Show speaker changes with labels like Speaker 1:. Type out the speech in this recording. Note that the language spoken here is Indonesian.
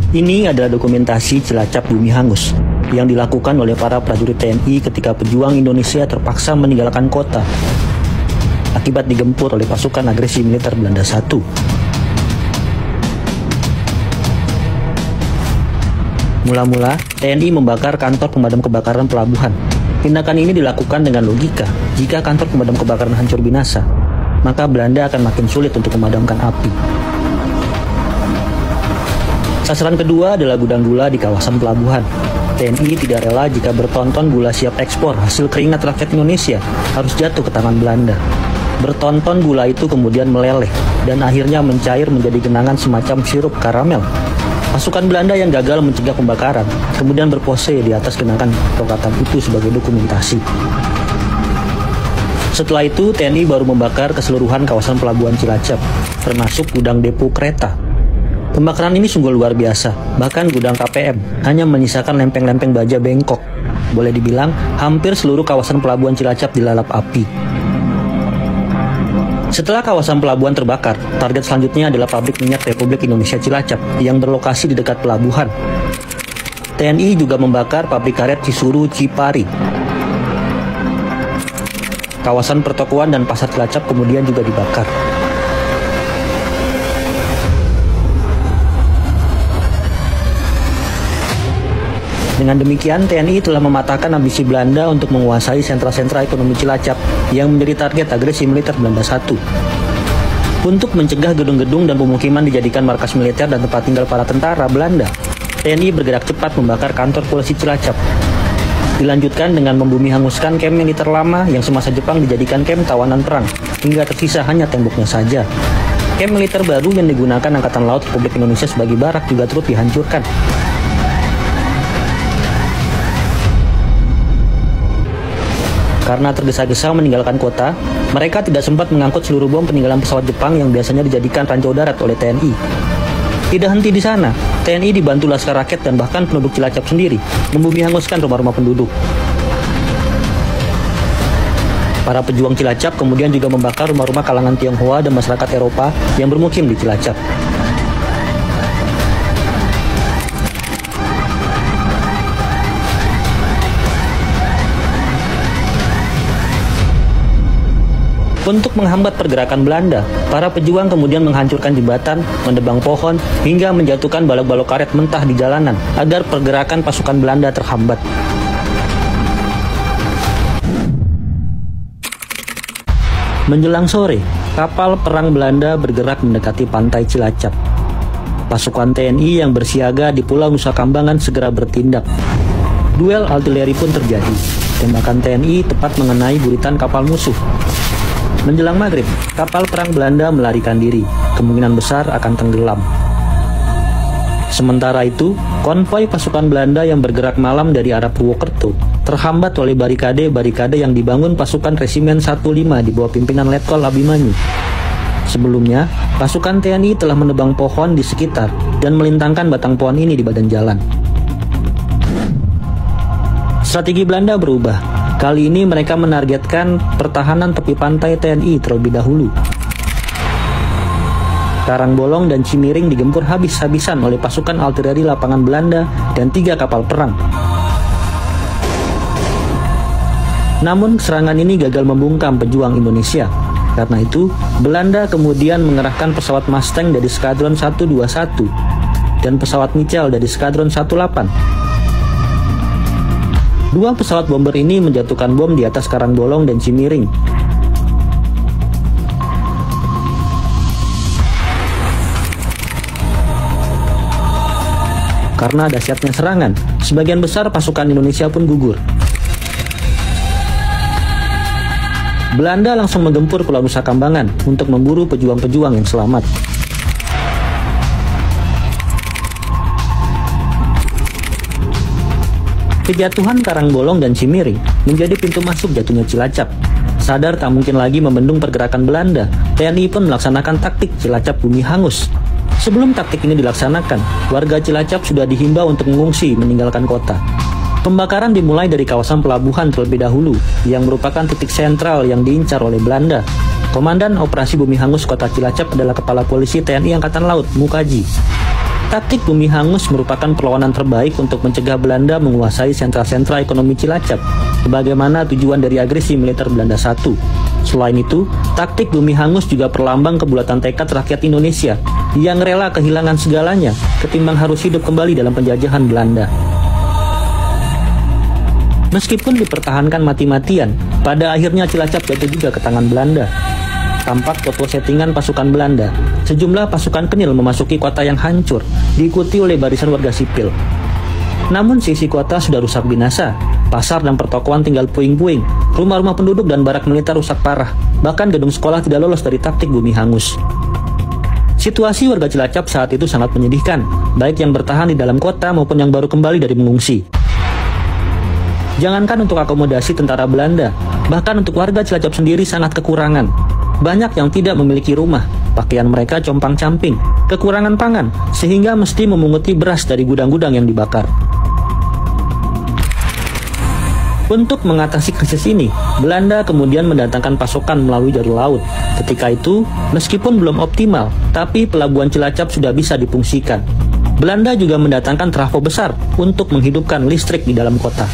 Speaker 1: Ini adalah dokumentasi Cilacap Bumi Hangus yang dilakukan oleh para prajurit TNI ketika pejuang Indonesia terpaksa meninggalkan kota akibat digempur oleh pasukan agresi militer Belanda I. Mula-mula, TNI membakar kantor pemadam kebakaran pelabuhan. Tindakan ini dilakukan dengan logika. Jika kantor pemadam kebakaran hancur binasa, maka Belanda akan makin sulit untuk memadamkan api. Sasaran kedua adalah gudang gula di kawasan pelabuhan. TNI tidak rela jika bertonton gula siap ekspor hasil keringat rakyat Indonesia harus jatuh ke tangan Belanda. Bertonton gula itu kemudian meleleh dan akhirnya mencair menjadi genangan semacam sirup karamel. Pasukan Belanda yang gagal mencegah pembakaran kemudian berpose di atas genangan rokatan itu sebagai dokumentasi. Setelah itu, TNI baru membakar keseluruhan kawasan pelabuhan Cilacap, termasuk gudang depo kereta. Pembakaran ini sungguh luar biasa, bahkan gudang KPM hanya menyisakan lempeng-lempeng baja bengkok. Boleh dibilang, hampir seluruh kawasan pelabuhan Cilacap dilalap api. Setelah kawasan pelabuhan terbakar, target selanjutnya adalah pabrik minyak Republik Indonesia Cilacap yang berlokasi di dekat pelabuhan. TNI juga membakar pabrik karet Cisuru Cipari. Kawasan pertokoan dan pasar Cilacap kemudian juga dibakar. Dengan demikian, TNI telah mematahkan ambisi Belanda untuk menguasai sentra-sentra ekonomi Cilacap yang menjadi target agresi militer Belanda I. Untuk mencegah gedung-gedung dan pemukiman dijadikan markas militer dan tempat tinggal para tentara Belanda, TNI bergerak cepat membakar kantor polisi Cilacap. Dilanjutkan dengan membumi hanguskan kamp militer lama yang semasa Jepang dijadikan kamp tawanan perang, hingga tersisa hanya temboknya saja. Kamp militer baru yang digunakan Angkatan Laut Republik Indonesia sebagai barak juga turut dihancurkan. Karena tergesa-gesa meninggalkan kota, mereka tidak sempat mengangkut seluruh bom peninggalan pesawat Jepang yang biasanya dijadikan ranjau darat oleh TNI. Tidak henti di sana, TNI dibantu Laskar Rakyat dan bahkan penduduk Cilacap sendiri membumi hanguskan rumah-rumah penduduk. Para pejuang Cilacap kemudian juga membakar rumah-rumah kalangan Tionghoa dan masyarakat Eropa yang bermukim di Cilacap. Untuk menghambat pergerakan Belanda, para pejuang kemudian menghancurkan jembatan, mendebang pohon, hingga menjatuhkan balok-balok karet mentah di jalanan agar pergerakan pasukan Belanda terhambat. Menjelang sore, kapal perang Belanda bergerak mendekati pantai Cilacap. Pasukan TNI yang bersiaga di Pulau Nusa Kambangan segera bertindak. Duel artileri pun terjadi. Tembakan TNI tepat mengenai buritan kapal musuh. Menjelang maghrib, kapal perang Belanda melarikan diri, kemungkinan besar akan tenggelam. Sementara itu, konvoi pasukan Belanda yang bergerak malam dari arah Purwokerto terhambat oleh barikade-barikade yang dibangun pasukan Resimen 15 di bawah pimpinan Letkol Abimanyu. Sebelumnya, pasukan TNI telah menebang pohon di sekitar dan melintangkan batang pohon ini di badan jalan. Strategi Belanda berubah. Kali ini mereka menargetkan pertahanan tepi pantai TNI terlebih dahulu. Karangbolong dan Cimiring digempur habis-habisan oleh pasukan artileri lapangan Belanda dan 3 kapal perang. Namun serangan ini gagal membungkam pejuang Indonesia. Karena itu, Belanda kemudian mengerahkan pesawat Mustang dari Skadron 121 dan pesawat Mitchell dari Skadron 18. 2 pesawat bomber ini menjatuhkan bom di atas Karangbolong dan Cimiring. Karena dahsyatnya serangan, sebagian besar pasukan Indonesia pun gugur. Belanda langsung menggempur Pulau Nusa Kambangan untuk memburu pejuang-pejuang yang selamat. Kejatuhan Karangbolong dan Cimiring menjadi pintu masuk jatuhnya Cilacap. Sadar tak mungkin lagi membendung pergerakan Belanda, TNI pun melaksanakan taktik Cilacap Bumi Hangus. Sebelum taktik ini dilaksanakan, warga Cilacap sudah dihimbau untuk mengungsi meninggalkan kota. Pembakaran dimulai dari kawasan pelabuhan terlebih dahulu, yang merupakan titik sentral yang diincar oleh Belanda. Komandan Operasi Bumi Hangus Kota Cilacap adalah Kepala Polisi TNI Angkatan Laut, Mukaji. Taktik bumi hangus merupakan perlawanan terbaik untuk mencegah Belanda menguasai sentra-sentra ekonomi Cilacap, sebagaimana tujuan dari agresi militer Belanda I. Selain itu, taktik bumi hangus juga perlambang kebulatan tekad rakyat Indonesia yang rela kehilangan segalanya ketimbang harus hidup kembali dalam penjajahan Belanda. Meskipun dipertahankan mati-matian, pada akhirnya Cilacap jatuh juga ke tangan Belanda. Tampak foto settingan pasukan Belanda, sejumlah pasukan Kenil memasuki kota yang hancur, diikuti oleh barisan warga sipil. Namun sisi kota sudah rusak binasa, pasar dan pertokoan tinggal puing-puing, rumah-rumah penduduk dan barak militer rusak parah, bahkan gedung sekolah tidak lolos dari taktik bumi hangus. Situasi warga Cilacap saat itu sangat menyedihkan, baik yang bertahan di dalam kota maupun yang baru kembali dari mengungsi. Jangankan untuk akomodasi tentara Belanda, bahkan untuk warga Cilacap sendiri sangat kekurangan. Banyak yang tidak memiliki rumah, pakaian mereka compang-camping, kekurangan pangan, sehingga mesti memunguti beras dari gudang-gudang yang dibakar. Untuk mengatasi krisis ini, Belanda kemudian mendatangkan pasokan melalui jalur laut. Ketika itu, meskipun belum optimal, tapi pelabuhan Cilacap sudah bisa difungsikan. Belanda juga mendatangkan trafo besar untuk menghidupkan listrik di dalam kota.